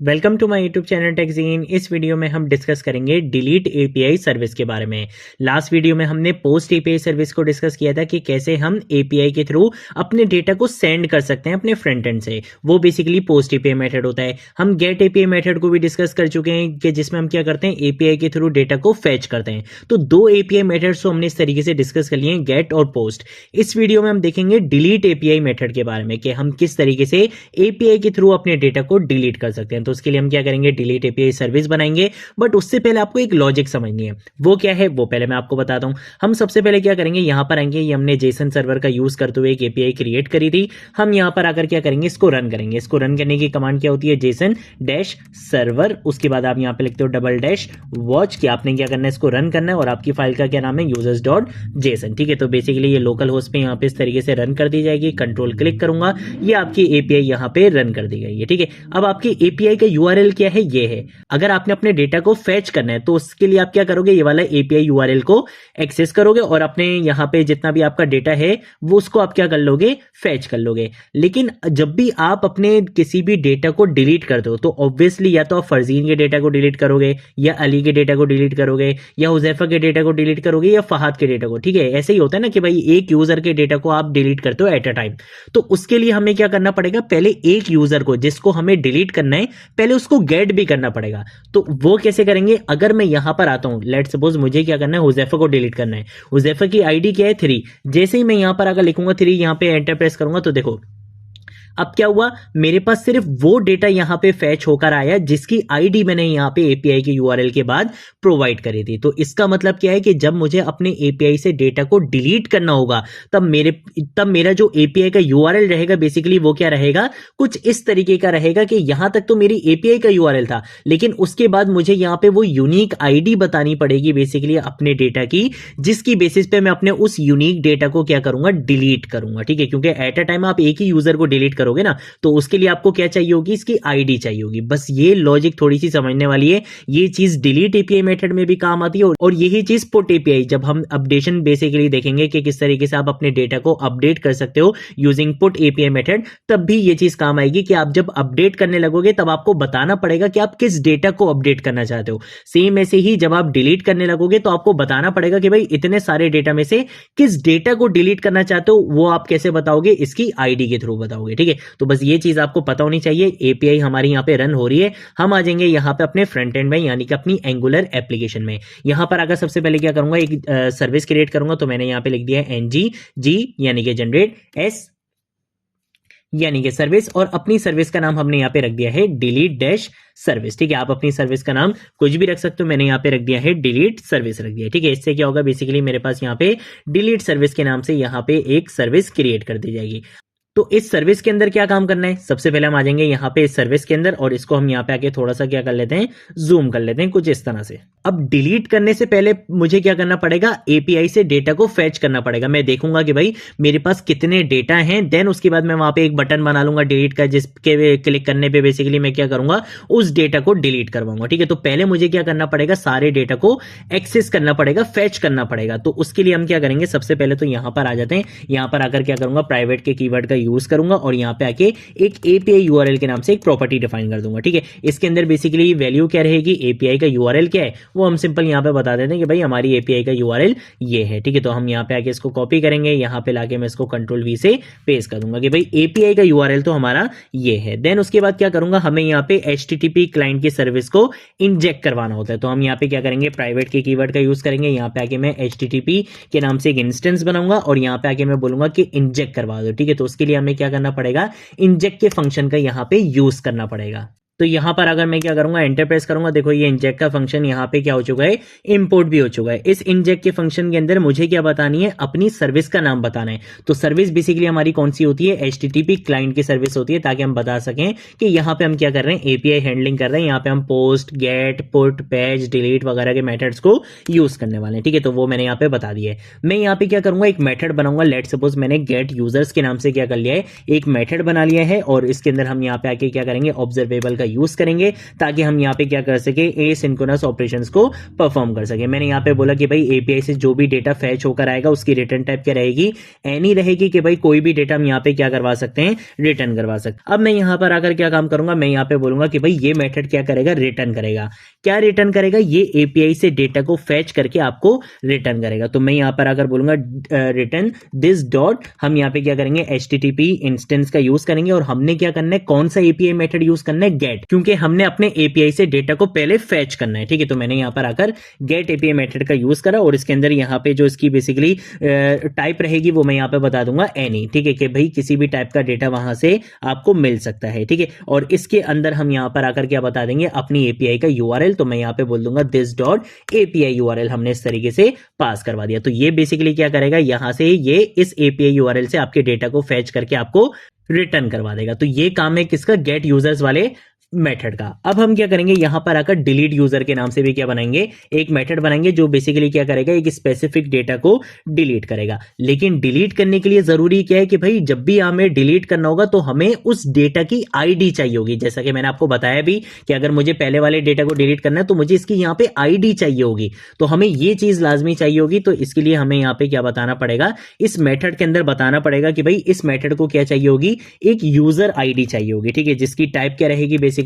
Welcome to my YouTube channel टेक्जीन। इस video में हम डिस्कस करेंगे डिलीट एपीआई सर्विस के बारे में। लास्ट वीडियो में हमने पोस्ट एपीआई सर्विस को डिस्कस किया था कि कैसे हम एपीआई के थ्रू अपने डेटा को सेंड कर सकते हैं अपने फ्रंट एंड से। वो बेसिकली पोस्ट एपीआई मेथड होता है। हम गेट एपीआई मेथड को भी डिस्कस कर चुके हैं कि जिसमें हम क्या करते हैं, एपीआई के थ्रू डेटा को फैच करते हैं। तो दो एपीआई मेथड्स को हमने इस तरीके से डिस्कस कर लिए हैं, गेट और पोस्ट। इस वीडियो में हम देखेंगे डिलीट एपीआई मेथड के बारे में कि हम किस तरीके से एपीआई के थ्रू अपने डेटा को डिलीट कर सकते हैं। तो उसके लिए हम क्या करेंगे, डिलीट एपीआई सर्विस बनाएंगे। बट उससे पहले आपको एक लॉजिक समझनी है। वो क्या है वो पहले मैं आपको बताता हूं। हम सबसे पहले क्या करेंगे, यहां पर आएंगे, ये हमने जेसन सर्वर का यूज करते हुए एक एपीआई क्रिएट करी थी। हम यहां पर आकर क्या करेंगे, इसको रन करेंगे। इसको रन करने की कमांड क्या होती है, जेसन डैश सर्वर, उसके बाद आप यहां पे लिखते हो डबल डैश वॉच, कि आपने क्या करना है, इसको रन करना है। और आपकी फाइल का क्या नाम है, यूजर्स डॉट जेसन। ठीक है, तो बेसिकली ये लोकल होस्ट पे यहाँ पे इस तरीके से रन कर दी जाएगी। कंट्रोल क्लिक करूंगा, ये आपकी एपीआई यहाँ पे रन कर दी गई है। ठीक है, अब आपकी एपीआई का यूआरएल क्या है, ये है। अगर आपने अपने डेटा को फैच करना है तो उसके लिए आप क्या करोगे, ये वाला एपीआई यूआरएल को एक्सेस करोगे और अपने यहां पे जितना भी आपका डेटा है वो उसको आप क्या कर लोगे, फैच कर लोगे। लेकिन जब भी आप अपने किसी भी डेटा को डिलीट करते हो तो ऑब्वियसली या तो आप फरजीन के डेटा को डिलीट करोगे, या अली के डेटा को डिलीट करोगे, या हुजैफा के डेटा को डिलीट करोगे, या फहाद के डेटा को। ठीक है, ऐसे ही होता है ना कि भाई एक यूजर के डेटा को आप डिलीट करते हो एट अ टाइम। तो उसके लिए हमें क्या करना पड़ेगा, पहले एक यूजर को जिसको हमें डिलीट करना है पहले उसको गेट भी करना पड़ेगा। तो वो कैसे करेंगे, अगर मैं यहां पर आता हूं, लेट सपोज मुझे क्या करना है, हुजैफा को डिलीट करना है। हुजैफा की आईडी क्या है, 3। जैसे ही मैं यहां पर अगर लिखूंगा 3, यहां पे एंटर प्रेस करूंगा तो देखो अब क्या हुआ, मेरे पास सिर्फ वो डेटा यहां पे फैच होकर आया जिसकी आईडी मैंने यहां पे एपीआई के यूआरएल के बाद प्रोवाइड करी थी। तो इसका मतलब क्या है कि जब मुझे अपने एपीआई से डेटा को डिलीट करना होगा तब मेरा जो एपीआई का यूआरएल रहेगा बेसिकली वो क्या रहेगा, कुछ इस तरीके का रहेगा कि यहां तक तो मेरी एपीआई का यूआरएल था, लेकिन उसके बाद मुझे यहां पे वो यूनिक आईडी बतानी पड़ेगी बेसिकली अपने डेटा की, जिसकी बेसिस पे मैं अपने उस यूनिक डेटा को क्या करूंगा, डिलीट करूंगा। ठीक है, क्योंकि एट अ टाइम आप एक ही यूजर को डिलीट करोगे ना, तो उसके लिए आपको क्या चाहिए होगी, इसकी आईडी चाहिए होगी। बस ये लॉजिक थोड़ी सी समझने वाली है। ये चीज डिलीट एपीआई मेथड में भी काम आती है और यही चीज पुट एपीआई, जब हम अपडेशन बेसिकली देखेंगे कि किस तरीके से आप अपने डेटा को अपडेट कर सकते हो यूजिंग पुट एपीआई मेथड, तब भी ये चीज काम आएगी कि आप जब अपडेट करने लगोगे तब आपको बताना पड़ेगा कि आप किस डेटा को अपडेट करना चाहते हो। सेम ऐसे ही जब आप डिलीट करने लगोगे तो आपको बताना पड़ेगा कि भाई इतने सारे डेटा में से किस डेटा को डिलीट करना चाहते हो, वो आप कैसे बताओगे, इसकी आईडी के थ्रू बताओगे। ठीक है, तो बस ये चीज आपको पता होनी चाहिए। एपीआई हमारी यहाँ पे रन हो रही है। हम आ जाएंगे यहाँ पे अपने फ्रंट एंड में, यानी कि अपनी एंगुलर एप्लीकेशन में। यहाँ पर अगर सबसे पहले क्या करूंगा, एक सर्विस क्रिएट करूंगा। तो मैंने यहाँ पे लिख दिया है एनजी जी यानी कि जनरेट, एस यानी कि सर्विस, और अपनी सर्विस का नाम हमने यहाँ पे रख दिया है डिलीट डैश सर्विस। ठीक है, आप अपनी सर्विस का नाम कुछ भी रख सकते हो, मैंने यहाँ पे रख दिया है डिलीट सर्विस रख दिया। ठीक है, इससे क्या होगा, बेसिकली मेरे पास यहाँ पे डिलीट सर्विस के नाम से यहाँ पे एक सर्विस क्रिएट कर दी जाएगी। तो इस सर्विस के अंदर क्या काम करना है, सबसे पहले हम आ जाएंगे यहाँ पे इस सर्विस के अंदर और इसको हम यहाँ पे आके थोड़ा सा क्या कर लेते हैं, जूम कर लेते हैं कुछ इस तरह से। अब डिलीट करने से पहले मुझे क्या करना पड़ेगा, एपीआई से डेटा को फैच करना पड़ेगा। मैं देखूंगा कि भाई मेरे पास कितने डेटा हैं, देन उसके बाद मैं वहां पे एक बटन बना लूंगा डिलीट का, जिसके क्लिक करने पे बेसिकली मैं क्या करूंगा, उस डेटा को डिलीट करवाऊंगा। ठीक है, तो पहले मुझे क्या करना पड़ेगा, सारे डेटा को एक्सेस करना पड़ेगा, फैच करना पड़ेगा। तो उसके लिए हम क्या करेंगे, सबसे पहले तो यहां पर आ जाते हैं। यहां पर आकर क्या करूंगा, प्राइवेट के कीवर्ड का यूज करूंगा और यहां पे आके एक एपीआई यूआरएल के नाम से एक प्रॉपर्टी डिफाइन कर दूंगा। ठीक है, इसके अंदर बेसिकली वैल्यू क्या रहेगी, एपीआई का यूआरएल क्या है, वो हम सिंपल यहां पे बता देते हैं कि भाई हमारी एपीआई का यूआरएल ये है। ठीक है, तो हम यहां पे आके इसको कॉपी करेंगे, यहां पे लाके मैं इसको कंट्रोल वी से पेस्ट कर दूंगा कि भाई एपीआई का यूआरएल तो हमारा ये है। देन उसके बाद क्या करूंगा, हमें यहां पे एचटीटीपी क्लाइंट की सर्विस को इंजेक्ट करवाना होता है। तो हम यहां पे क्या करेंगे, प्राइवेट के कीवर्ड का यूज करेंगे। यहां पे आके मैं एचटीटीपी के नाम से एक इंस्टेंस बनाऊंगा और यहां पे आके मैं बोलूंगा कि इंजेक्ट करवा दो। ठीक है, तो उसके लिए हमें क्या करना पड़ेगा, इंजेक्ट के फंक्शन का यहां पे यूज करना पड़ेगा। तो यहां पर अगर मैं क्या करूंगा, एंटर प्रेस करूंगा, देखो ये इंजेक्ट का फंक्शन यहां पे क्या हो चुका है, इंपोर्ट भी हो चुका है। इस इंजेक्ट के फंक्शन के अंदर मुझे क्या बतानी है, अपनी सर्विस का नाम बताना है। तो सर्विस बेसिकली हमारी कौन सी होती है, एचटीटीपी क्लाइंट की सर्विस होती है, ताकि हम बता सकें कि यहां पे हम क्या कर रहे हैं, एपीआई हैंडलिंग कर रहे हैं। यहां पे हम post, get, put, patch, delete वगैरह के मेथड्स को यूज करने वाले हैं। ठीक है, तो वो मैंने यहां पे बता दिया है। मैं यहां पे क्या करूंगा, एक मेथड बनाऊंगा। लेट सपोज मैंने गेट यूजर्स के नाम से क्या कर लिया है, एक मेथड बना लिया है और इसके अंदर हम यहां पे आके क्या करेंगे, ऑब्जर्वेबल का यूज करेंगे ताकि हम यहाँ पे क्या कर सके, एसिंक्रोनस ऑपरेशंस को परफॉर्म कर सके। मैंने यहाँ पे बोला कि भाई एपीआई से जो भी डेटा फैच होकर आएगा उसकी रिटर्न टाइप क्या रहेगी, एनी रहेगी, कि भाई कोई भी डेटा हम यहाँ पे क्या करवा सकते हैं, रिटर्न करवा सकते हैं। अब मैं यहाँ पर आकर क्या काम करूंगा, मैं यहाँ पे बोलूंगा कि भाई ये मेथड क्या करेगा, रिटर्न करेगा। क्या रिटर्न करेगा, ये एपीआई से डेटा को फैच करके आपको रिटर्न करेगा। तो मैं यहाँ पर आकर बोलूंगा रिटर्न दिस डॉट, हम यहाँ पे क्या करेंगे, एचटीटीपी इंस्टेंस का यूज करेंगे और हमने क्या करना है, कौन सा एपीआई मेथड यूज करना है, गेट, क्योंकि हमने अपने एपीआई से डेटा को पहले फैच करना है। ठीक है, तो मैंने यहाँ पर आकर गेट एपीआई मेथड का यूज करा और इसके अंदर यहाँ पे जो इसकी बेसिकली टाइप रहेगी वो मैं यहाँ पे बता दूंगा एनी। ठीक है, कि भाई किसी भी टाइप का डेटा वहां से आपको मिल सकता है। ठीक है, और इसके अंदर हम यहाँ पर आकर क्या बता देंगे, अपनी एपीआई का यूआरएल। तो मैं यहाँ पे बोल दूंगा दिस डॉट एपीआई यूआरएल हमने इस तरीके से पास करवा दिया। तो ये बेसिकली क्या करेगा, यहां से ये इस एपीआई यूआरएल से आपके डेटा को फैच करके आपको रिटर्न करवा देगा। तो ये काम है किसका, गेट यूजर्स वाले मेथड का। अब हम क्या करेंगे, यहां पर आकर डिलीट यूजर के नाम से भी क्या बनाएंगे, एक मेथड बनाएंगे जो बेसिकली क्या करेगा, एक स्पेसिफिक डेटा को डिलीट करेगा। लेकिन डिलीट करने के लिए जरूरी क्या है कि भाई जब भी हमें डिलीट करना होगा तो हमें उस डेटा की आईडी चाहिए होगी। जैसा कि मैंने आपको बताया भी कि अगर मुझे पहले वाले डेटा को डिलीट करना है तो मुझे इसकी यहां पे आईडी चाहिए होगी। तो हमें ये चीज लाजमी चाहिए होगी। तो इसके लिए हमें यहां पे क्या बताना पड़ेगा, इस मेथड के अंदर बताना पड़ेगा कि भाई इस मेथड को क्या चाहिए होगी, एक यूजर आईडी चाहिए होगी। ठीक है, जिसकी टाइप क्या रहेगी, बेसिकली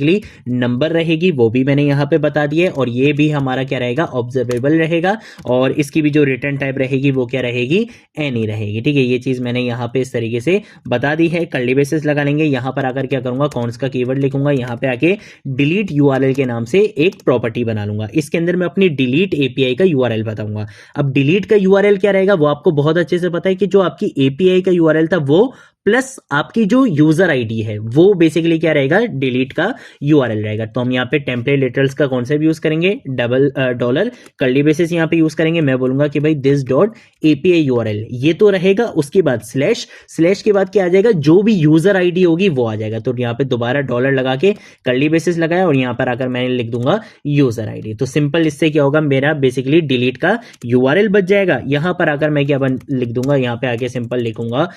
नंबर रहेगी, वो भी मैंने यहां पे बता दिया। और ये भी हमारा क्या रहेगा, ऑब्जर्वेबल रहेगा। और इसकी भी जो रिटर्न टाइप रहेगी वो क्या रहेगी, एनी रहेगी। ठीक है, ये चीज मैंने यहां पे इस तरीके से बता दी है। कर्ली ब्रेसेस लगा लेंगे, यहां पर आकर क्या करूंगा, कॉन्स का कीवर्ड लिखूंगा, यहां पे आके डिलीट यूआरएल के नाम से एक प्रॉपर्टी बना लूंगा। इसके अंदर मैं अपनी डिलीट एपीआई का यूआरएल बताऊंगा। अब डिलीट का यूआरएल क्या रहेगा, वो आपको बहुत अच्छे से पता है कि जो आपकी एपीआई का यूआरएल था वो प्लस आपकी जो यूजर आईडी है वो बेसिकली क्या रहेगा, डिलीट का यूआरएल रहेगा। तो हम यहाँ पे टेम्पलेट लिटरल्स का कॉन्सेप्ट यूज करेंगे, डॉलर कर्ली ब्रेसेस यहाँ पे यूज करेंगे। मैं बोलूंगा कि भाई दिस डॉट एपीआई यूआरएल ये तो रहेगा, उसके बाद स्लैश के बाद क्या आ जाएगा, जो भी यूजर आईडी होगी वो आ जाएगा। तो यहाँ पे दोबारा डॉलर लगा के कर्ली ब्रेसेस लगाया और यहाँ पर आकर मैंने लिख दूंगा यूजर आईडी। तो सिंपल इससे क्या होगा, मेरा बेसिकली डिलीट का यूआरएल बच जाएगा। यहाँ पर आकर मैं क्या लिख दूंगा, यहाँ पे आके सिंपल लिखूंगा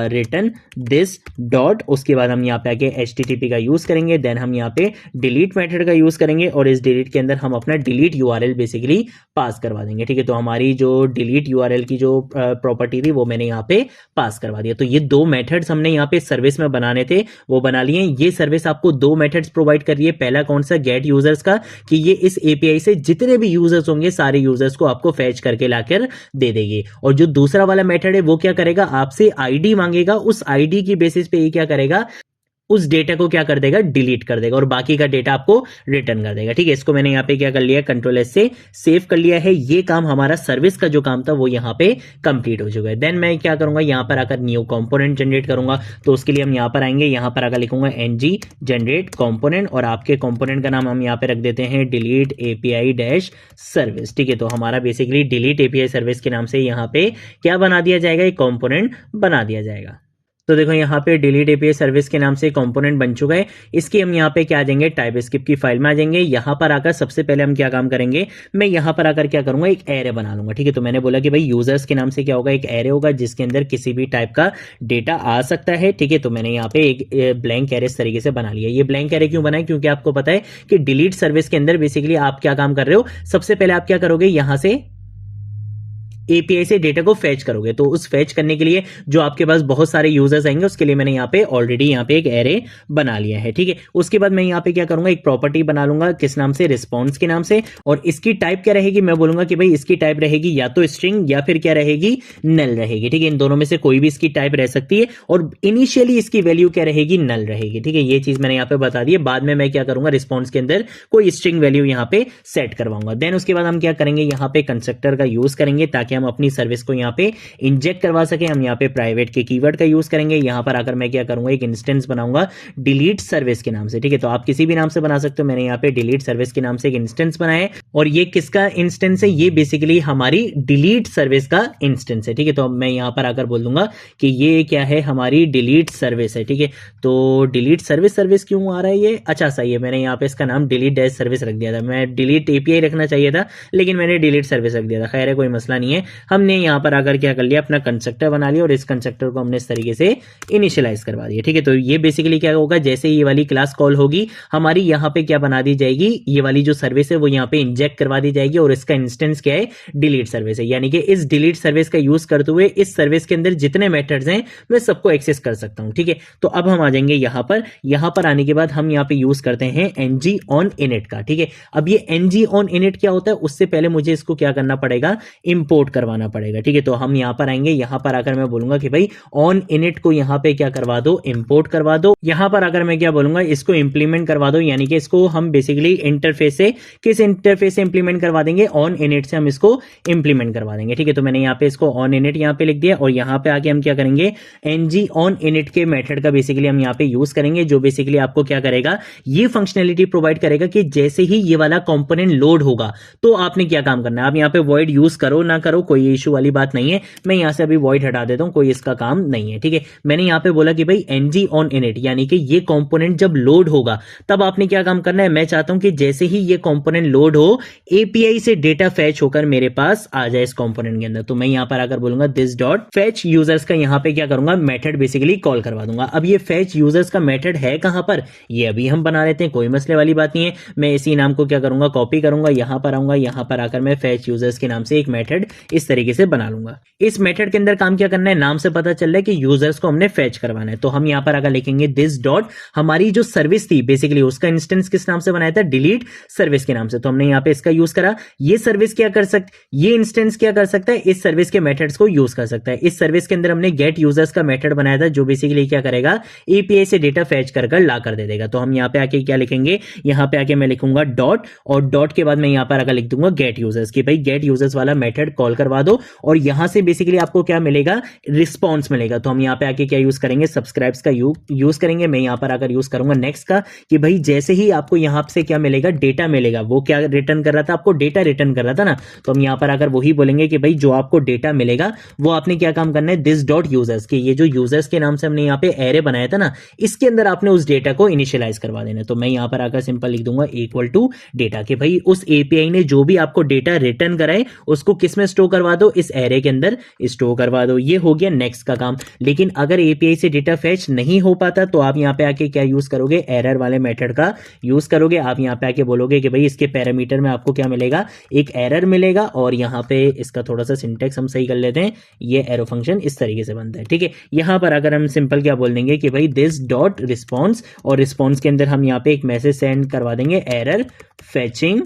रिटर्न दिस डॉट, उसके बाद हम यहाँ पे आके HTTP का यूज करेंगे, देन हम यहाँ पे डिलीट मेथड का यूज करेंगे और इस डिलीट के अंदर हम अपना डिलीट यूआरएल बेसिकली पास करवा देंगे। ठीक है, तो हमारी जो डिलीट यूआरएल की जो प्रॉपर्टी थी वो मैंने यहाँ पे पास करवा दिया। तो ये दो मेथड्स हमने यहाँ पे सर्विस में बनाने थे, वो बना लिए। ये सर्विस आपको दो मेथड्स प्रोवाइड कर रही है। पहला कौन सा, गेट यूजर्स का, कि ये इस एपीआई से जितने भी यूजर्स होंगे सारे यूजर्स को आपको फैच करके लाकर दे देगी। और जो दूसरा वाला मेथड है वो क्या करेगा, आपसे आईडी मांगेगा, उस आईडी की बेसिस पे ये क्या करेगा, उस डेटा को क्या कर देगा, डिलीट कर देगा और बाकी का डेटा आपको रिटर्न कर देगा। ठीक है, इसको मैंने यहाँ पे क्या कर लिया, कंट्रोल एस से सेव कर लिया है। ये काम हमारा सर्विस का जो काम था वो यहाँ पे कंप्लीट हो चुका है। देन मैं क्या करूंगा, यहाँ पर आकर न्यू कंपोनेंट जनरेट करूंगा। तो उसके लिए हम यहाँ पर आएंगे, यहाँ पर आकर लिखूंगा ng जनरेट कंपोनेंट और आपके कंपोनेंट का नाम हम यहाँ पे रख देते हैं डिलीट एपीआई डैश सर्विस। ठीक है, तो हमारा बेसिकली डिलीट एपीआई सर्विस के नाम से यहाँ पे क्या बना दिया जाएगा, एक कंपोनेंट बना दिया जाएगा। तो देखो यहाँ पे डिलीट एपीआई सर्विस के नाम से कंपोनेंट बन चुका है। इसकी हम यहाँ पे क्या आ जाएंगे, टाइपस्क्रिप्ट की फाइल में आ जाएंगे। यहाँ पर आकर सबसे पहले हम क्या काम करेंगे, मैं यहाँ पर आकर क्या करूंगा, एक एरे बना लूंगा। ठीक है, तो मैंने बोला कि भाई यूजर्स के नाम से क्या होगा, एक एरे होगा जिसके अंदर किसी भी टाइप का डेटा आ सकता है। ठीक है, तो मैंने यहाँ पे एक ब्लैंक एरे इस तरीके से बना लिया। ये ब्लैंक एरे क्यों बनाए, क्योंकि आपको पता है कि डिलीट सर्विस के अंदर बेसिकली आप क्या काम कर रहे हो, सबसे पहले आप क्या करोगे, यहाँ से एपीआई से डेटा को फैच करोगे। तो उस फैच करने के लिए जो आपके पास बहुत सारे यूजर्स आएंगे उसके लिए मैंने यहाँ पे ऑलरेडी यहाँ पे एक एरे बना लिया है। ठीक है, उसके बाद मैं यहाँ पे क्या करूंगा, एक प्रॉपर्टी बना लूंगा, किस नाम से, रिस्पॉन्स के नाम से। और इसकी टाइप क्या रहेगी, मैं बोलूंगा कि भाई इसकी टाइप रहेगी या तो स्ट्रिंग या फिर क्या रहेगी, नल रहेगी। ठीक है, इन दोनों में से कोई भी इसकी टाइप रह सकती है और इनिशियली इसकी वैल्यू क्या रहेगी, नल रहेगी। ठीक है, ये चीज मैंने यहाँ पे बता दी है। बाद में मैं क्या करूंगा, रिस्पॉन्स के अंदर कोई स्ट्रिंग वैल्यू यहाँ पे सेट करवाऊंगा। देन उसके बाद हम क्या करेंगे, यहाँ पे कंस्ट्रक्टर का यूज करेंगे ताकि हम अपनी सर्विस को यहाँ पे इंजेक्ट करवा सके। हम यहाँ पे प्राइवेट के कीवर्ड का यूज करेंगे। यहाँ पर आकर मैं क्या करूंगा, एक इंस्टेंस बनाऊंगा डिलीट सर्विस के नाम से। ठीक है, तो आप किसी भी नाम से बना सकते हो। मैंने यहाँ पे डिलीट सर्विस के नाम से एक इंस्टेंस बनाया है और ये किसका इंस्टेंस है, ये बेसिकली हमारी डिलीट सर्विस का इंस्टेंस है। ठीक है, तो मैं यहाँ पर आकर बोल दूंगा कि ये क्या है, हमारी डिलीट सर्विस है। ठीक है, तो डिलीट सर्विस क्यों आ रहा है ये, अच्छा सही है, मैंने यहाँ पे इसका नाम डिलीट डैश सर्विस रख दिया था। मैं डिलीट एपीआई रखना चाहिए था लेकिन मैंने डिलीट सर्विस रख दिया था। खैर है, कोई मसला नहीं है। हैं, हमने यहाँ पर आकर क्या कर लिया, अपना कंस्ट्रक्टर बना लिया और इस कंस्ट्रक्टर को हमने इस तरीके से इनिशियलाइज करवा दिया। ठीक है, तो ये बेसिकली क्या होगा, जैसे ये वाली क्लास कॉल होगी हमारी, यहाँ पे क्या बना दी जाएगी, ये वाली जो सर्विस है वो यहाँ पे इंजेक्ट करवा दी जाएगी और इसका इंस्टेंस क्या है, डिलीट सर्विस है। यानी कि इस डिलीट सर्विस का यूज करते हुए इस सर्विस के अंदर जितने मेथड्स हैं मैं सबको एक्सेस कर सकता हूं। ठीक है, तो अब हम आ जाएंगे यहाँ पर आने के बाद हम यहाँ पे यूज करते हैं ng on init का। ठीक है, अब ये ng on init क्या होता है, उससे पहले मुझे इसको क्या करना पड़ेगा, इंपोर्ट करवाना पड़ेगा। ठीक है, तो हम यहाँ पर आएंगे, यहाँ पर आकर मैं बोलूंगा कि भाई on init को यहाँ पे क्या करवा दो, इंपोर्ट करवा दो। यहाँ पर आकर मैं क्या बोलूंगा, इसको इंप्लीमेंट करवा दो, यानी कि इसको हम बेसिकली इंटरफेस से, किस इंटरफेस से इंप्लीमेंट करवा देंगे, on init से हम इसको इंप्लीमेंट करवा देंगे। ठीक है, तो मैंने यहाँ पे इसको on init यहाँ पे लिख दिया और यहाँ पे आके हम क्या करेंगे, ng on init के मेथड का बेसिकली हम यहाँ पे यूज करेंगे, जो बेसिकली आपको क्या करेगा, ये फंक्शनैलिटी प्रोवाइड करेगा कि जैसे ही ये वाला कंपोनेंट लोड होगा तो आपने क्या काम करना है, आप यहाँ पे void यूज करो ना करो कोई इशू वाली बात नहीं है, मैं यहाँ से अभी void हटा देता हूँ, कोई इसका काम नहीं है। ठीक है, मैंने यहाँ पे बोला कि भाई ng on init, यानी कि ये कंपोनेंट जब लोड होगा तब आपने क्या काम करना है, मैं चाहता हूं कि जैसे ही ये कंपोनेंट लोड हो एपीआई से डेटा फैच होकर मेरे पास आ जाए इस कंपोनेंट के अंदर। तो मैं यहां पर आकर बोलूंगा दिस डॉट फैच यूजर्स का यहां पे क्या करूंगा, मेथड बेसिकली कॉल करवा दूंगा। अब ये फैच यूजर्स का मेथड है कहां पर, ये अभी हम बना लेते हैं, कोई मसले वाली बात नहीं है। मैं इसी नाम को क्या करूंगा, कॉपी करूंगा, यहां पर आऊंगा, यहां पर आकर मैं फैच यूजर्स के नाम से एक मेथड इस तरीके से बना लूंगा। इस मेथड के अंदर काम क्या करना है, नाम से पता चल रहा है कि यूजर्स को हमने फैच करवाना है। तो हम यहां पर आकर लिखेंगे दिस डॉट, हमारी जो सर्विस थी बेसिकली उसका इंस्टेंस किस नाम से बनाया था, डिलीट सर्विस के नाम से, तो हमने यहां पे इसका यूज करा। ये सर्विस क्या कर सकती, ये इंस्टेंस क्या कर सकता है, इस सर्विस के मेथड्स को यूज कर सकता है। इस सर्विस के अंदर हमने गेट यूजर्स का मेथड बनाया था जो बेसिकली क्या करेगा, एपीआई से डेटा फैच कर ला कर दे देगा। तो हम यहां पे आके क्या लिखेंगे, यहां पे आके मैं लिखूंगा डॉट, और डॉट के बाद मैं यहां पर आकर लिख दूंगा गेट यूजर्स, कि भाई गेट यूजर्स वाला मेथड कॉल करवा दो और यहां से बेसिकली आपको क्या मिलेगा, रिस्पॉन्स मिलेगा। तो हम यहां पे आके क्या यूज करेंगे, सब्सक्राइब्स का यूज करेंगे। मैं यहां पर आकर यूज करूंगा नेक्स्ट का, कि भाई जैसे ही आपको यहां से क्या मिलेगा, डेटा मिलेगा। वो क्या रिटर्न कर रहा था, आपको डेटा रिटर्न कर रहा था ना, तो हम यहां पर आकर वही बोलेंगे कि भाई जो आपको डेटा मिलेगा वो आपने क्या काम करना है, दिस डॉट यूजर्स, के ये जो यूजर्स के नाम से हमने यहां पे एरे बनाया था ना, इसके अंदर आपने उस डेटा को इनिशियलाइज करवा देना। तो मैं यहां पर आकर सिंपल लिख दूंगा इक्वल टू डेटा, कि भाई उस एपीआई ने जो भी आपको डेटा रिटर्न कराए उसको किस में स्टोर करवा दो, इस एरे के अंदर स्टोर करवा दो। ये हो गया नेक्स्ट का काम। लेकिन अगर एपीआई से डेटा फैच नहीं हो पाता तो आप यहां पे आके क्या यूज करोगे, एरर वाले मेथड का यूज करोगे। आप यहां पे आके बोलोगे कि भाई इसके पैरामीटर में आपको क्या मिलेगा, एक एरर मिलेगा, और यहां पे इसका थोड़ा सा सिंटेक्स हम सही कर लेते हैं, ये एरो फंक्शन इस तरीके से बनता है। ठीक है, यहां पर अगर हम सिंपल क्या बोल देंगे कि भाई दिस डॉट रिस्पॉन्स, और रिस्पॉन्स के अंदर हम यहां पे एक मैसेज सेंड करवा देंगे, एरर फैचिंग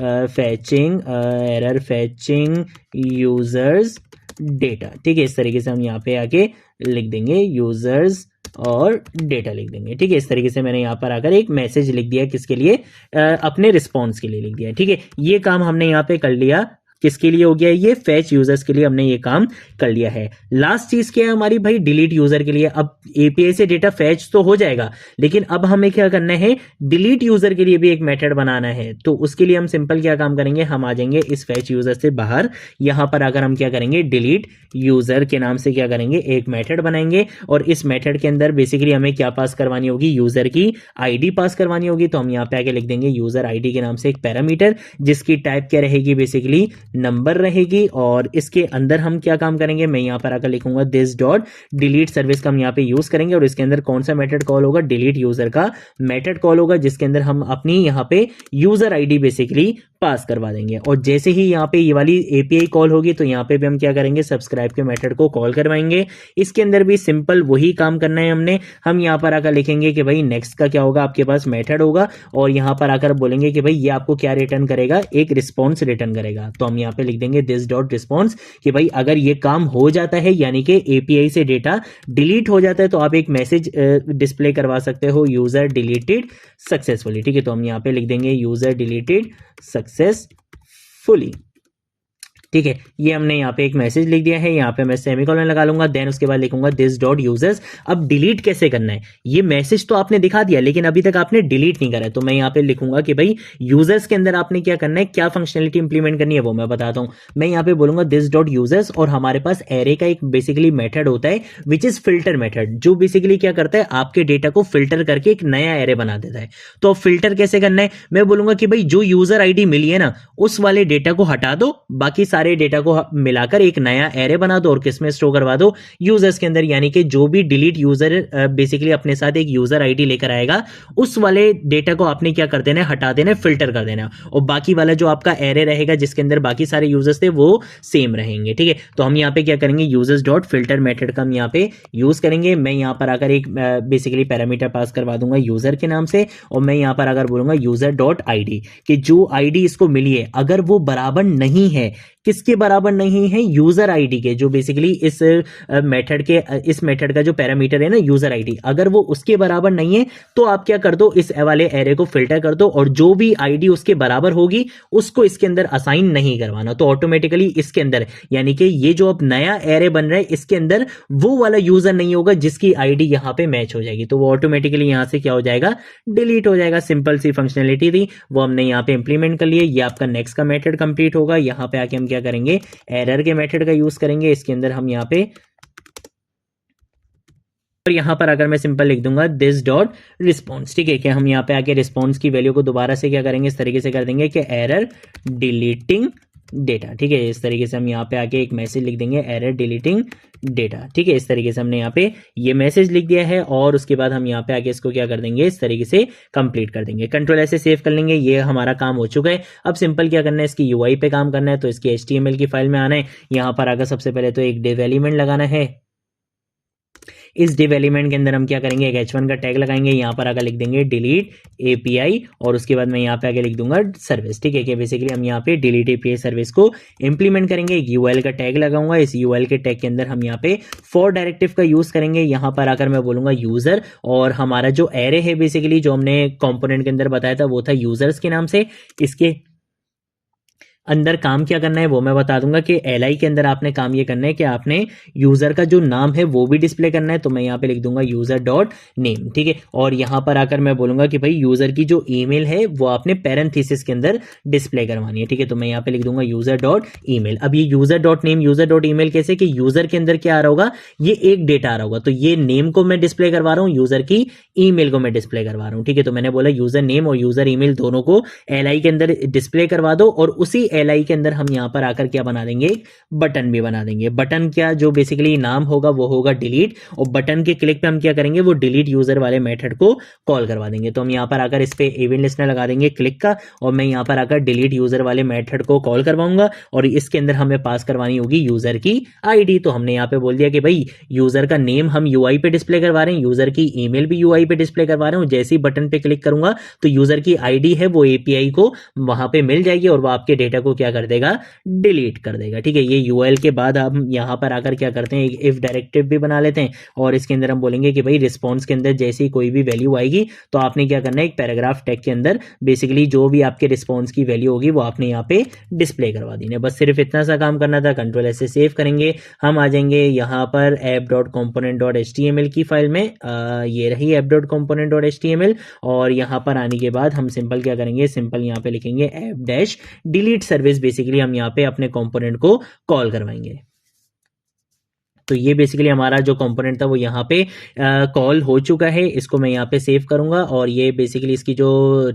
एरर फैचिंग यूजर्स डेटा। ठीक है, इस तरीके से हम यहाँ पे आके लिख देंगे यूजर्स और डेटा लिख देंगे। ठीक है, इस तरीके से मैंने यहाँ पर आकर एक मैसेज लिख दिया, किसके लिए, अपने रिस्पॉन्स के लिए लिख दिया। ठीक है, ये काम हमने यहाँ पे कर लिया, किसके लिए हो गया, ये फैच यूजर्स के लिए हमने ये काम कर लिया है। लास्ट चीज क्या है हमारी, भाई डिलीट यूजर के लिए। अब एपीआई से डेटा फैच तो हो जाएगा, लेकिन अब हमें क्या करना है, डिलीट यूजर के लिए भी एक मेथड बनाना है। तो उसके लिए हम सिंपल क्या काम करेंगे, हम आ जाएंगे इस फैच यूजर से बाहर, यहां पर आकर हम क्या करेंगे, डिलीट यूजर के नाम से क्या करेंगे, एक मेथड बनाएंगे, और इस मेथड के अंदर बेसिकली हमें क्या पास करवानी होगी, यूजर की आईडी पास करवानी होगी। तो हम यहाँ पे आके लिख देंगे यूजर आईडी के नाम से एक पैरामीटर, जिसकी टाइप क्या रहेगी, बेसिकली नंबर रहेगी। और इसके अंदर हम क्या काम करेंगे, मैं यहां पर आकर लिखूंगा दिस डॉट डिलीट सर्विस का हम यहां पे यूज करेंगे, और इसके अंदर कौन सा मेथड कॉल होगा, डिलीट यूजर का मेथड कॉल होगा, जिसके अंदर हम अपनी यहां पे यूजर आईडी बेसिकली पास करवा देंगे। और जैसे ही यहाँ पे ये वाली एपीआई कॉल होगी तो यहाँ पे भी हम क्या करेंगे, सब्सक्राइब के मेथड को कॉल करवाएंगे। इसके अंदर भी सिंपल वही काम करना है हमने। हम यहाँ पर आकर लिखेंगे कि भाई नेक्स्ट का क्या होगा, आपके पास मेथड होगा, और यहाँ पर आकर बोलेंगे कि भाई ये आपको क्या रिटर्न करेगा, एक रिस्पॉन्स रिटर्न करेगा। तो हम यहाँ पे लिख देंगे दिस डॉट रिस्पॉन्स, कि भाई अगर ये काम हो जाता है, यानी कि एपीआई से डेटा डिलीट हो जाता है, तो आप एक मैसेज डिस्प्ले करवा सकते हो, यूजर डिलीटेड सक्सेसफुली। ठीक है, तो हम यहाँ पे लिख देंगे यूजर डिलीटेड सक्सेसफुली। ठीक है, ये हमने यहाँ पे एक मैसेज लिख दिया है, यहाँ पे मैं सेमीकोलन लगा लूंगा, देन उसके बाद लिखूंगा दिस डॉट यूजर्स। अब डिलीट कैसे करना है, ये मैसेज तो आपने दिखा दिया, लेकिन अभी तक आपने डिलीट नहीं करा है। तो मैं यहाँ पे लिखूंगा कि भाई यूजर्स के अंदर आपने क्या करना है, क्या फंक्शनलिटी इंप्लीमेंट करनी है वो मैं बताता हूं। मैं यहाँ पे बोलूंगा दिस डॉट यूजर्स, और हमारे पास एरे का एक बेसिकली मेथड होता है विच इज फिल्टर मेथड, जो बेसिकली क्या करता है, आपके डेटा को फिल्टर करके एक नया एरे बना देता है। तो फिल्टर कैसे करना है, मैं बोलूंगा कि भाई जो यूजर आईडी मिली है ना, उस वाले डेटा को हटा दो, बाकी सारी सारे डेटा को मिलाकर एक नया एरे बना दो और किसमें स्टोर करवा दो, यूजर्स के अंदर। यानी कि जो भी डिलीट यूजर बेसिकली अपने साथ एक यूजर आईडी लेकर आएगा, उस वाले डेटा को आपने क्या कर देना है, हटा देना है, फिल्टर कर देना है, और बाकी वाला जो आपका एरे रहेगा जिसके अंदर बाकी सारे यूजर्स थे वो सेम रहेंगे। ठीक है, तो हम यहाँ पे क्या करेंगे, यूजर्स डॉट फिल्टर मेथड का हम यहाँ पे यूज करेंगे। मैं यहाँ पर आकर एक बेसिकली पैरामीटर पास करवा दूंगा यूजर के नाम से, और मैं यहाँ पर अगर बोलूंगा यूजर डॉट आईडी, कि जो आईडी इसको मिली है अगर वो बराबर नहीं है, किसके बराबर नहीं है, यूजर आईडी के, जो बेसिकली इस मेथड का जो पैरामीटर है ना यूजर आईडी, अगर वो उसके बराबर नहीं है तो आप क्या कर दो, इस वाले एरे को फिल्टर कर दो, और जो भी आईडी उसके बराबर होगी उसको इसके अंदर असाइन नहीं करवाना। तो ऑटोमेटिकली इसके अंदर, यानी कि ये जो अब नया एरे बन रहा है इसके अंदर वो वाला यूजर नहीं होगा जिसकी आईडी यहां पे मैच हो जाएगी, तो वो ऑटोमेटिकली यहां से क्या हो जाएगा, डिलीट हो जाएगा। सिंपल सी फंक्शनलिटी थी, वो हमने यहाँ पे इंप्लीमेंट कर लिया। ये आपका नेक्स्ट का मेथड कंप्लीट होगा। यहाँ पे आके हम क्या करेंगे, एरर के मेथड का यूज करेंगे। इसके अंदर हम यहाँ पे, और यहां पर अगर मैं सिंपल लिख दूंगा दिस डॉट रिस्पॉन्स, ठीक है, कि हम यहाँ पे आके रिस्पॉन्स की वैल्यू को दोबारा से क्या करेंगे, इस तरीके से कर देंगे कि एरर डिलीटिंग डेटा। ठीक है, इस तरीके से हम यहाँ पे आके एक मैसेज लिख देंगे, एरर डिलीटिंग डेटा। ठीक है, इस तरीके से हमने यहाँ पे ये मैसेज लिख दिया है, और उसके बाद हम यहाँ पे आके इसको क्या कर देंगे, इस तरीके से कंप्लीट कर देंगे। कंट्रोल ऐसे सेव कर लेंगे। ये हमारा काम हो चुका है। अब सिंपल क्या करना है, इसकी यूआई पे काम करना है। तो इसकी HTML की फाइल में आना है। यहाँ पर आकर सबसे पहले तो एक डिव एलिमेंट लगाना है। इस डिव एलिमेंट के अंदर हम क्या करेंगे, एक h1 का टैग लगाएंगे। यहाँ पर आकर लिख देंगे डिलीट API, और उसके बाद मैं यहाँ पे आगे लिख दूंगा सर्विस। ठीक है, कि बेसिकली हम यहाँ पे डिलीट API सर्विस को इंप्लीमेंट करेंगे। एक URL का टैग लगाऊंगा। इस URL के टैग के अंदर हम यहाँ पे फॉर डायरेक्टिव का यूज करेंगे। यहाँ पर आकर मैं बोलूंगा यूजर, और हमारा जो एरे है बेसिकली जो हमने कंपोनेंट के अंदर बताया था वो था यूजर्स के नाम से। इसके अंदर काम क्या करना है वो मैं बता दूंगा, कि LI के अंदर आपने काम ये करना है कि आपने यूजर का जो नाम है वो भी डिस्प्ले करना है। तो मैं यहाँ पे लिख दूंगा यूजर डॉट नेम। ठीक है, और यहाँ पर आकर मैं बोलूंगा कि भाई यूजर की जो ईमेल है वो आपने पैरेंथेसिस के अंदर डिस्प्ले करवानी है। ठीक है, तो मैं यहाँ पे लिख दूंगा यूजर डॉट ईमेल। अब ये user dot name, user dot email कैसे, कि यूजर के अंदर क्या आ रहा होगा, ये एक डेटा आ रहा होगा। तो ये नेम को मैं डिस्प्ले करवा रहा हूँ, यूजर की ईमेल को मैं डिस्प्ले करवा रहा हूँ। ठीक है, तो मैंने बोला यूजर नेम और यूजर ईमेल दोनों को LI के अंदर डिस्प्ले करवा दो, और उसी LI के अंदर हम यहाँ पर आकर क्या बना देंगे, बटन भी बना देंगे। बटन क्या, जो बेसिकली नाम होगा वो होगा डिलीट, और बटन के क्लिक पे हम क्या करेंगे, वो डिलीट यूजर वाले मेथड को कॉल करवा देंगे। तो हम यहाँ पर आकर इस पे इवेंट लिस्टनर लगा देंगे क्लिक का, और मैं यहाँ पर आकर डिलीट यूजर वाले मेथड को कॉल करवाऊंगा, और इसके अंदर हमें पास करवानी होगी यूजर की आईडी। तो हमने यहाँ पे बोल दिया कि भाई यूजर का नेम हम UI पे डिस्प्ले करवा रहे हैं, यूजर की ईमेल भी UI पे डिस्प्ले करवा रहे हैं। जैसे ही बटन पे क्लिक करूंगा तो यूजर की आईडी है वो API को वहां पे मिल जाएगी, और वो आपके डेटा को क्या कर देगा, डिलीट कर देगा। ठीक है, ये URL के बाद हम यहाँ पर आकर क्या करते हैं, एक इफ डायरेक्टिव भी बना लेते हैं, और इसके अंदर हम बोलेंगे कि भाई रिस्पॉन्स के अंदर जैसे ही कोई भी वैल्यू आएगी तो आपने क्या करना है, एक पैराग्राफ टैग के अंदर बेसिकली जो भी आपके रिस्पॉन्स की वैल्यू होगी वो आपने यहाँ पे डिस्प्ले करवा दी है। बस सिर्फ इतना सा काम करना था। कंट्रोल ऐसे सेव करेंगे। हम आ जाएंगे यहाँ पर app.component.html की फाइल में। ये रही app.component.html, और यहाँ पर आने के बाद हम सिंपल क्या करेंगे, सिंपल यहाँ पे लिखेंगे app dash delete service. Basically हम यहाँ पे अपने कंपोनेंट को कॉल करवाएंगे। तो ये बेसिकली हमारा जो कंपोनेंट था वो यहाँ पे कॉल हो चुका है। इसको मैं यहाँ पे सेव करूंगा, और ये बेसिकली इसकी जो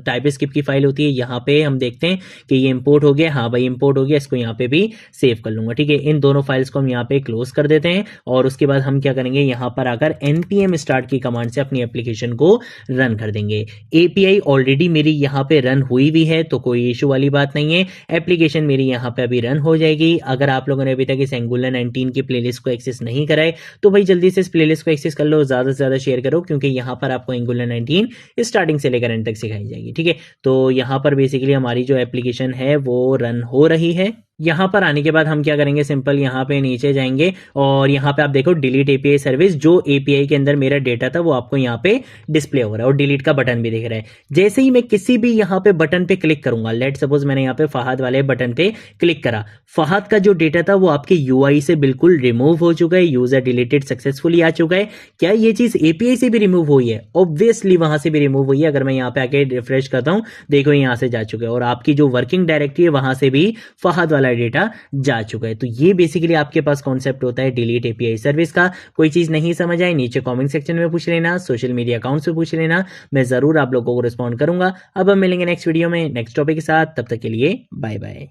टाइपस्क्रिप्ट की फाइल होती है यहाँ पे हम देखते हैं कि ये इंपोर्ट हो गया। हाँ भाई इंपोर्ट हो गया, इसको यहाँ पे भी सेव कर लूंगा। ठीक है, इन दोनों फाइल्स को हम यहाँ पे क्लोज कर देते हैं, और उसके बाद हम क्या करेंगे, यहाँ पर आकर npm start की कमांड से अपनी एप्लीकेशन को रन कर देंगे। API ऑलरेडी मेरी यहाँ पे रन हुई भी है, तो कोई इशू वाली बात नहीं है। एप्लीकेशन मेरी यहाँ पे अभी रन हो जाएगी। अगर आप लोगों ने अभी तक इस Angular 19 की प्लेलिस्ट को एक्सेस नहीं कराए तो भाई जल्दी से इस प्लेलिस्ट को एक्सेस कर लो, ज्यादा से ज्यादा शेयर करो, क्योंकि यहाँ पर आपको Angular 19 स्टार्टिंग से लेकर एंड तक सिखाई जाएगी। ठीक है, तो यहाँ पर बेसिकली हमारी जो एप्लीकेशन है वो रन हो रही है। यहाँ पर आने के बाद हम क्या करेंगे, सिंपल यहाँ पे नीचे जाएंगे, और यहाँ पे आप देखो डिलीट API सर्विस, जो API के अंदर मेरा डेटा था वो आपको यहाँ पे डिस्प्ले हो रहा है, और डिलीट का बटन भी दिख रहा है। जैसे ही मैं किसी भी यहाँ पे बटन पे क्लिक करूंगा, लेट सपोज मैंने यहाँ पे फहद वाले बटन पे क्लिक करा, फहद का जो डेटा था वो आपके UI से बिल्कुल रिमूव हो चुका है, यूजर डिलीटेड सक्सेसफुली आ चुका है। क्या ये चीज API से भी रिमूव हुई है? ऑब्वियसली वहां से भी रिमूव हुई है। अगर मैं यहाँ पे आके रिफ्रेश करता हूँ, देखो यहाँ से जा चुका है, और आपकी जो वर्किंग डायरेक्टरी है वहां से भी फहद वाला डेटा जा चुका है। तो ये बेसिकली आपके पास कॉन्सेप्ट होता है डिलीट API सर्विस का। कोई चीज नहीं समझ आई नीचे कमेंट सेक्शन में पूछ लेना, सोशल मीडिया अकाउंट से पूछ लेना, मैं जरूर आप लोगों को रिस्पॉन्ड करूंगा। अब हम मिलेंगे नेक्स्ट वीडियो में नेक्स्ट टॉपिक के साथ, तब तक के लिए बाय बाय।